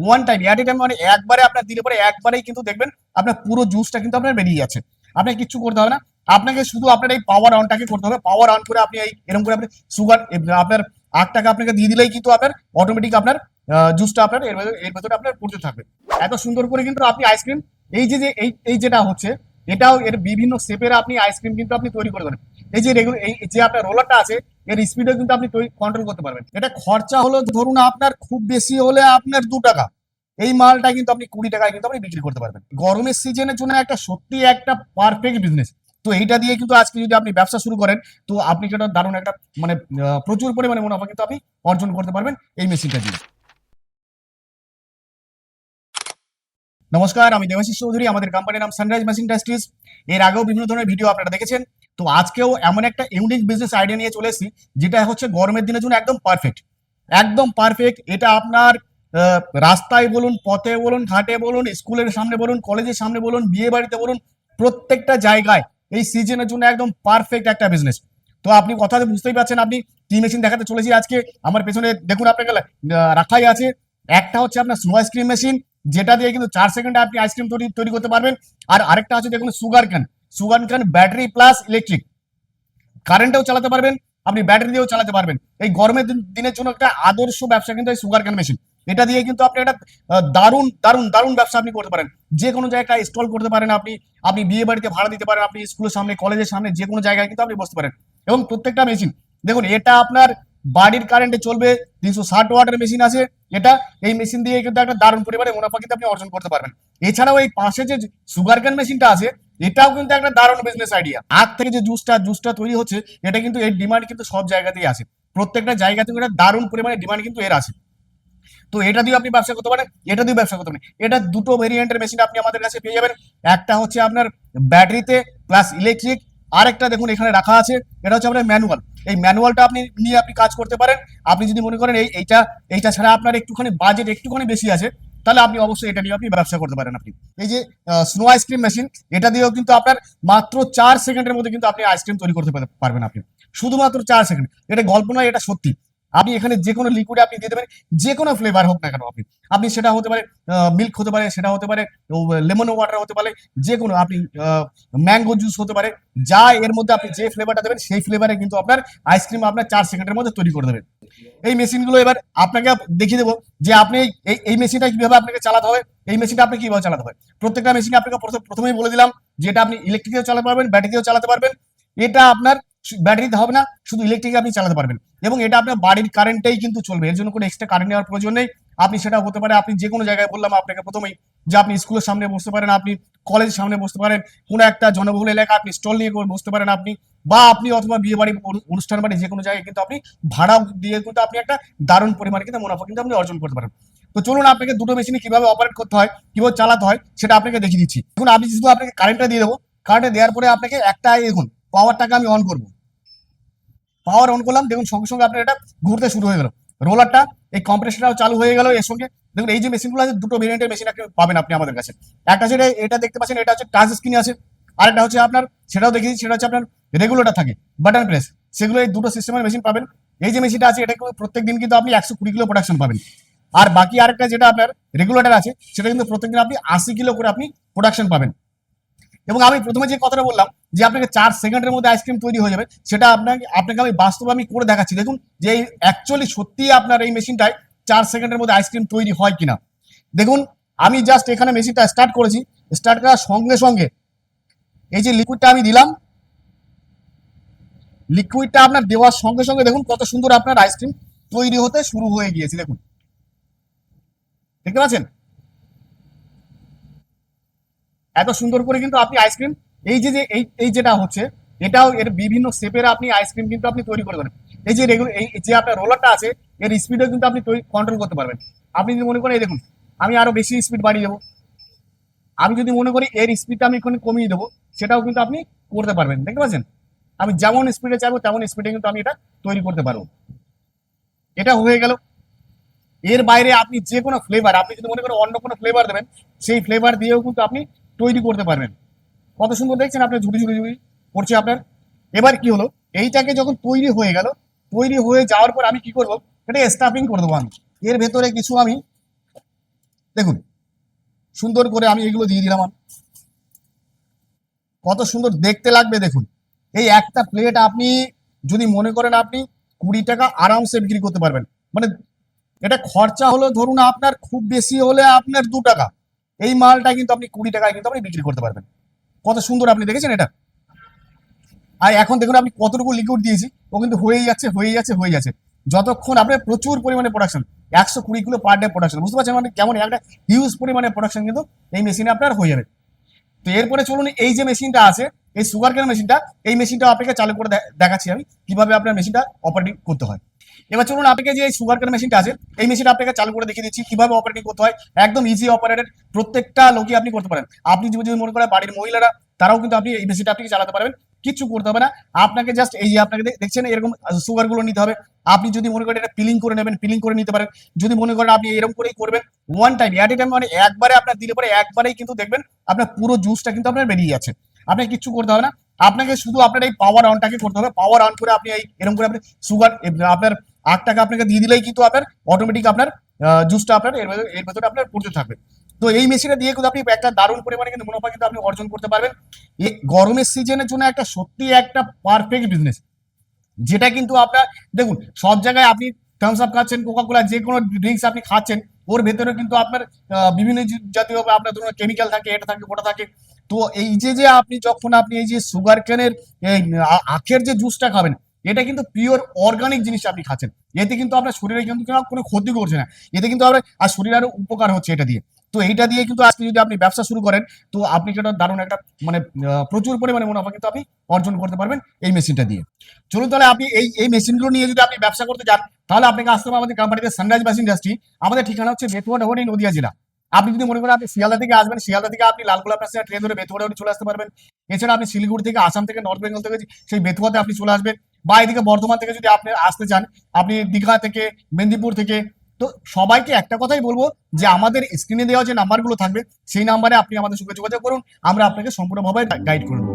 One time at a time, মানে একবারে আপনার দিলে পরে একবারেই কিন্তু দেখবেন আপনার পুরো জুসটা কিন্তু আপনার বেরিয়ে যাচ্ছে। আপনাকে কিচ্ছু করতে হবে না, আপনাকে শুধু আপনার এই পাওয়ার অনটাকে করতে হবে। পাওয়ার অন করে আপনি এই এরকম করে আপনি সুগার আপনার আখটাকে আপনাকে দিয়ে দিলেই কিন্তু আপনার অটোমেটিক আপনার জুসটা আপনার এর ভেতরে আপনার পড়তে থাকবে। এত সুন্দর করে কিন্তু আপনি আইসক্রিম, এই যে যে এই যেটা হচ্ছে, এটাও এর বিভিন্ন শেপের আপনি আইসক্রিম কিন্তু আপনি তৈরি করে দেবেন। এই যে এই যে আপনার রোলারটা আছে, এর স্পিডও কিন্তু আপনি কন্ট্রোল করতে পারবেন। এটা খরচা হলো ধরুন আপনার খুব বেশি হলে আপনার 2 টাকা, এই মালটা কিন্তু আপনি 20 টাকায় কিন্তু আপনি বিক্রি করতে পারবেন। গরমের সিজনের জন্য একটা সত্যি একটা পারফেক্ট বিজনেস। তো এইটা দিয়ে কিন্তু আজকে যদি আপনি ব্যবসা শুরু করেন, তো আপনি যেটা দারুণ একটা মানে প্রচুর পরিমাণে মুনাফা কিন্তু আপনি অর্জন করতে পারবেন এই মেশিনটা দিয়ে। নমস্কার, আমি দেবাশিস চৌধুরী, আমাদের কোম্পানির নাম সানরাইজ মেশিন ইন্ডাস্ট্রিজ। এর আগেও বিভিন্ন ধরনের ভিডিও আপনারা দেখেছেন। তো আজকেও এমন একটা ইউনিক বিজনেস আইডিয়া নিয়ে চলে এসেছি, যেটা হচ্ছে গরমের দিনের জন্য একদম পারফেক্ট। একদম পারফেক্ট। এটা আপনার রাস্তায় বলুন, পথে বলুন, ঘাটে বলুন, স্কুলের সামনে বলুন, কলেজের সামনে বলুন, বিয়ে বাড়িতে বলুন, প্রত্যেকটা জায়গায় এই সিজনের জন্য একদম পারফেক্ট একটা বিজনেস। তো আপনি কথাতে বুঝতেই পারছেন আপনি কি মেশিন দেখাতে চলেছি আজকে। আমার পেছনে দেখুন আপনাকে রাখাই আছে। একটা হচ্ছে আপনার স্নো আইসক্রিম মেশিন, যেটা দিয়ে কিন্তু 4 সেকেন্ডে আপনি আইসক্রিম তৈরি তৈরি করতে পারবেন। আর আরেকটা হচ্ছে দেখুন sugar can. Sugar can battery plus electric, কারেন্টেও চালাতে পারবেন, আপনি ব্যাটারি দিয়েও চালাতে পারবেন। এই গরমের দিনের জন্য একটা আদর্শ ব্যবসা কিন্তু এই সুগার ক্যান মেশিন। এটা দিয়ে কিন্তু আপনি একটা দারুণ দারুণ দারুণ ব্যবসা আপনি করতে পারেন। যে কোনো জায়গায় স্টল করতে পারেন আপনি, আপনি বিয়ে বাড়িতে ভাড়া দিতে পারেন, আপনি স্কুলের সামনে, কলেজের সামনে, যে কোনো জায়গায় কিন্তু আপনি বসতে পারেন। এবং প্রত্যেকটা মেশিন দেখুন, এটা আপনার বাড়ির কারেন্টে চলবে, 360 ওয়াটের মেশিন আছে এটা। এই মেশিন দিয়ে কিন্তু একটা দারুণ পরিমাণে মুনাফা কিন্তু আপনি অর্জন করতে পারবেন। এছাড়াও এই পাশে যে সুগার ক্যান মেশিনটা আছে, এটাও কিন্তু একটা দারুণ বিজনেস আইডিয়া। আখ থেকে যে জুসটা তৈরি হচ্ছে, এটা কিন্তু এর ডিমান্ড কিন্তু সব জায়গাতেই আছে। প্রত্যেকটা জায়গা থেকে এটা দারুণ পরিমাণে ডিমান্ড কিন্তু এর আছে। তো এটা দিয়ে আপনি ব্যবসা করতে পারেন, এটা দিয়ে ব্যবসা করতে পারেন। এটা দুটো ভেরিয়েন্টের মেশিন আপনি আমাদের কাছে পেয়ে যাবেন। একটা হচ্ছে আপনার ব্যাটারিতে প্লাস ইলেকট্রিক, আর একটা দেখুন এখানে রাখা আছে, এটা হচ্ছে আপনার ম্যানুয়াল। এই ম্যানুয়ালটা আপনি নিয়ে আপনি কাজ করতে পারেন। আপনি যদি মনে করেন এইটা ছাড়া আপনার একটুখানি বাজেট একটুখানি বেশি আছে, তাহলে আপনি অবশ্যই এটা নিয়ে আপনি ব্যবসা করতে পারেন। আপনি এই যে স্নো আইসক্রিম মেশিন, এটা দিয়েও কিন্তু আপনার মাত্র 4 সেকেন্ডের মধ্যে কিন্তু আপনি আইসক্রিম তৈরি করতে পারবেন। আপনি শুধুমাত্র 4 সেকেন্ড, এটা গল্প নয়, এটা সত্যি। আপনি এখানে যে কোনো লিকুইড আপনি দিয়ে দেবেন, যে কোনো ফ্লেভার হোক না কেন, আপনি আপনি সেটা হতে পারে মিল্ক হতে পারে, সেটা হতে পারে লেমন ওয়াটার হতে পারে, যে কোনো আপনি ম্যাঙ্গো জুস হতে পারে, যা এর মধ্যে আপনি যে ফ্লেভারটা দেবেন সেই ফ্লেভারে কিন্তু আপনার আইসক্রিম আপনার 4 সেকেন্ডের মধ্যে তৈরি করে দেবেন। এই মেশিনগুলো এবার আপনাকে দেখিয়ে দেবো যে আপনি এই মেশিনটা কিভাবে আপনাকে চালাতে হবে। এই মেশিনটা আপনি কিভাবে চালাতে হবে, প্রত্যেকটা মেশিন আপনাকে প্রথমেই বলে দিলাম যে এটা আপনি ইলেকট্রিকেও চালাতে পারবেন, ব্যাটারিতেও চালাতে পারবেন। এটা আপনার ব্যাটারিতে হবে না, শুধু ইলেকট্রিকে আপনি চালাতে পারবেন। এবং এটা আপনার বাড়ির কারেন্টেই কিন্তু চলবে, এর জন্য কোনো এক্সট্রা কারেন্ট নেওয়ার প্রয়োজন নেই। আপনি সেটা হতে পারে আপনি যে কোনো জায়গায়, বললাম আপনাকে প্রথমেই যে আপনি স্কুলের সামনে বসতে পারেন, আপনি কলেজের সামনে বসতে পারেন, কোনো একটা জনবহুল এলাকা আপনি স্টল নিয়ে বসতে পারেন আপনি, বা আপনি অথবা বিয়ে বাড়ি অনুষ্ঠান বাড়ি যে কোনো জায়গায় কিন্তু আপনি ভাড়া দিয়ে কিন্তু আপনি একটা দারুণ পরিমাণে কিন্তু মুনাফা কিন্তু আপনি অর্জন করতে পারেন। তো চলুন আপনাকে দুটো মেশিনে কিভাবে অপারেট করতে হয়, কিভাবে চালাতে হয়, সেটা আপনাকে দেখিয়ে দিচ্ছি। এখন আমি শুধু আপনাকে কারেন্টটা দিয়ে দেবো। কারেন্টে দেওয়ার পরে আপনাকে একটা দেখুন পাওয়ারটাকে আমি অন করবো। পাওয়ার অন করলাম, দেখুন সঙ্গে সঙ্গে আপনার এটা ঘুরতে শুরু হয়ে গেল। রোলারটা, এই কম্প্রেসরটাও চালু হয়ে গেল এর সঙ্গে। দেখুন এই যে মেশিনগুলো আছে, দুটো ভেরিয়েন্টের মেশিন পাবেন আপনি আমাদের কাছে। একটা হচ্ছে এটা দেখতে পাচ্ছেন, এটা হচ্ছে টাচ স্ক্রিন আছে। আরেকটা হচ্ছে আপনার, সেটাও দেখেছি, সেটা হচ্ছে আপনার রেগুলেটর থাকে, বাটন প্রেস। সেগুলো এই দুটো সিস্টেমের মেশিন পাবেন। এই যে মেশিনটা আছে, এটা প্রত্যেক দিন কিন্তু আপনি 120 কিলো প্রোডাকশন পাবেন। আর বাকি আরেকটা যেটা আপনার রেগুলেটর আছে, সেটা কিন্তু প্রত্যেকদিন আপনি 80 কিলো করে আপনি প্রোডাকশন পাবেন। এবং আমি প্রথমে যে কথাটা বললাম যে আপনাকে 4 সেকেন্ডের মধ্যে আইসক্রিম তৈরি হয়ে যাবে, সেটা আপনাকে আমি বাস্তবে আমি করে দেখাচ্ছি। দেখুন যে অ্যাকচুয়ালি সত্যি আপনার এই মেশিনটায় 4 সেকেন্ডের মধ্যে আইসক্রিম তৈরি হয় কিনা। দেখুন আমি জাস্ট এখানে মেশিনটা স্টার্ট করেছি, স্টার্ট করার সঙ্গে সঙ্গে এই যে লিকুইডটা আমি দিলাম, লিকুইডটা আপনার দেওয়ার সঙ্গে সঙ্গে দেখুন কত সুন্দর আপনার আইসক্রিম তৈরি হতে শুরু হয়ে গিয়েছে। দেখুন, দেখতে পাচ্ছেন এত সুন্দর করে কিন্তু আপনি আইসক্রিম, এই যে যে এই যেটা হচ্ছে, এটাও এর বিভিন্ন শেপের আপনি আইসক্রিম কিন্তু আপনি তৈরি করে দেবেন। এই যে এই যে আপনার রোলারটা আছে, এর স্পিডও কিন্তু আপনি কন্ট্রোল করতে পারবেন। আপনি যদি মনে করেন, এই দেখুন আমি আরো বেশি স্পিড বাড়িয়ে দেবো, আমি যদি মনে করি এর স্পিডটা আমি এখানে কমিয়ে দেবো, সেটাও কিন্তু আপনি করতে পারবেন। দেখতে পাচ্ছেন আমি যেমন স্পিডে চাইবো তেমন স্পিডে কিন্তু আমি এটা তৈরি করতে পারবো। এটা হয়ে গেল। এর বাইরে আপনি যে কোনো ফ্লেভার, আপনি যদি মনে করেন অন্য কোনো ফ্লেভার দেবেন, সেই ফ্লেভার দিয়েও কিন্তু আপনি তৈরি করতে পারবেন। কত সুন্দর দেখছেন আপনার ঝুড়ি ঝুড়ি ঝুড়ি পড়ছে আপনার। এবার কি হলো, এইটাকে যখন তৈরি হয়ে গেল, তৈরি হয়ে যাওয়ার পর আমি কি করব, এটা স্টাফিং করে দেবো। আমি এর ভেতরে কিছু আমি দেখুন সুন্দর করে আমি এগুলো দিয়ে দিলাম। কত সুন্দর দেখতে লাগবে দেখুন। এই একটা প্লেট আপনি যদি মনে করেন আপনি 20 টাকা আরামসে বিক্রি করতে পারবেন। মানে এটা খরচা হলো ধরুন আপনার খুব বেশি হলে আপনার 2 টাকা, এই মালটা কিন্তু আপনি 20 টাকায় কিন্তু আপনি বিক্রি করতে পারবেন। কত সুন্দর আপনি দেখেছেন এটা। আর এখন দেখুন আপনি কতটুকু লিকুইড দিয়েছি, ও কিন্তু হয়েই যাচ্ছে হয়েই যাচ্ছে হয়ে যাচ্ছে। যতক্ষণ আপনার প্রচুর পরিমাণে production, 120 kilo per day production, বুঝতে পারছেন মানে কেমন একটা হিউজ পরিমাণে প্রোডাকশন কিন্তু এই মেশিনে আপনার হয়ে যাবে। তো এরপরে চলুন এই যে মেশিনটা আছে, এই সুগার কেন মেশিনটা, এই মেশিনটা আপনাকে চালু করে দেখাচ্ছি আমি কিভাবে আপনার মেশিনটা অপারেটিং করতে হয়। এবার চলুন আপনাকে যে এই সুগার কেন মেশিনটা আছে, এই মেশিনটা আপনাকে চালু করে দেখিয়ে দিচ্ছি কিভাবে অপারেটিং করতে হয়। একদম ইজি অপারেটেড, প্রত্যেকটা লোকই আপনি করতে পারেন। আপনি যদি মনে করেন বাড়ির মহিলারা, তারাও কিন্তু আপনি এই মেশিনটা আপনি চালাতে পারবেন। কিচ্ছু করতে হবে না, আপনাকে জাস্ট এই যে আপনাকে দেখছেন এরকম সুগার গুলো নিতে হবে। আপনি যদি মনে করেন এটা পিলিং করে নেবেন, পিলিং করে নিতে পারেন। যদি মনে করেন আপনি এরকম করেই করবেন one time at a time, মানে একবারে আপনার দিলে পরে একবারেই কিন্তু দেখবেন আপনার পুরো জুসটা কিন্তু আপনার বেরিয়ে যাচ্ছে। আপনাকে কিচ্ছু করতে হবে না, আপনাকে শুধু আপনার এই পাওয়ার অনটাকে করতে হবে। পাওয়ার অন করে আপনি এই এরকম করে আপনি সুগার আপনার 8 টাকা আপনাকে দিয়ে দিলেই কিন্তু আপনার অটোমেটিক আপনার জুসটা আপনার এর ভেতরে আপনার পড়তে থাকবে। তো এই মেশিনটা দিয়ে কিন্তু আপনি একটা দারুণ পরিমাণে কিন্তু মুনাফা কিন্তু আপনি অর্জন করতে পারবেন। এই গরমের সিজনের জন্য একটা সত্যি একটা পারফেক্ট বিজনেস, যেটা কিন্তু আপনার দেখুন সব জায়গায় আপনি থামস আপ খাচ্ছেন, কোকা কোলা, যে কোনো ড্রিঙ্কস আপনি খাচ্ছেন, ওর ভেতরে কিন্তু আপনার বিভিন্ন জাতীয় আপনার ধরুন কেমিক্যাল থাকে, এটা থাকে ওটা থাকে। তো এই যে আপনি যখন আপনি এই যে সুগার ক্যানের এই আখের যে জুসটা খাবেন, এটা কিন্তু পিওর অর্গানিক জিনিস আপনি খাচ্ছেন। এতে কিন্তু আপনার শরীরে কিন্তু কোনো ক্ষতি করছে না, এতে কিন্তু আপনার আর শরীরে আরো উপকার হচ্ছে এটা দিয়ে। তো এইটা দিয়ে কিন্তু আজকে যদি আপনি ব্যবসা শুরু করেন, তো আপনি সেটা দারুণ একটা মানে প্রচুর পরিমাণে মুনাফা কিন্তু আপনি অর্জন করতে পারবেন এই মেশিনটা দিয়ে। চলুন তাহলে আপনি এই মেশিনগুলো নিয়ে যদি আপনি ব্যবসা করতে চান, তাহলে আপনাকে আসতে হবে আমাদের কোম্পানিতে সানরাইজ মেশিন ইন্ডাস্ট্রি। আমাদের ঠিকানা হচ্ছে বেতুয়া ডহরি, নদিয়া জেলা। আপনি যদি মনে করেন আপনি শিয়ালদা থেকে আসবেন, শিয়ালদা থেকে আপনি লালগোলা প্যাসেঞ্জার ট্রেন ধরে বেতুয়া ডহরি চলে আসতে পারবেন। এছাড়া আপনি শিলিগুড়ি থেকে, আসাম থেকে, নর্থ বেঙ্গল থেকে সেই বেতুয়াতে আপনি চলে আসবেন। বা এদিকে বর্ধমান থেকে যদি আপনি আসতে চান, আপনি দীঘা থেকে, মেদিনীপুর থেকে। তো সবাইকে একটা কথাই বলবো যে আমাদের স্ক্রিনে দেওয়া যে নাম্বারগুলো থাকবে, সেই নাম্বারে আপনি আমাদের সঙ্গে যোগাযোগ করুন, আমরা আপনাকে সম্পূর্ণভাবে গাইড করে দেবো।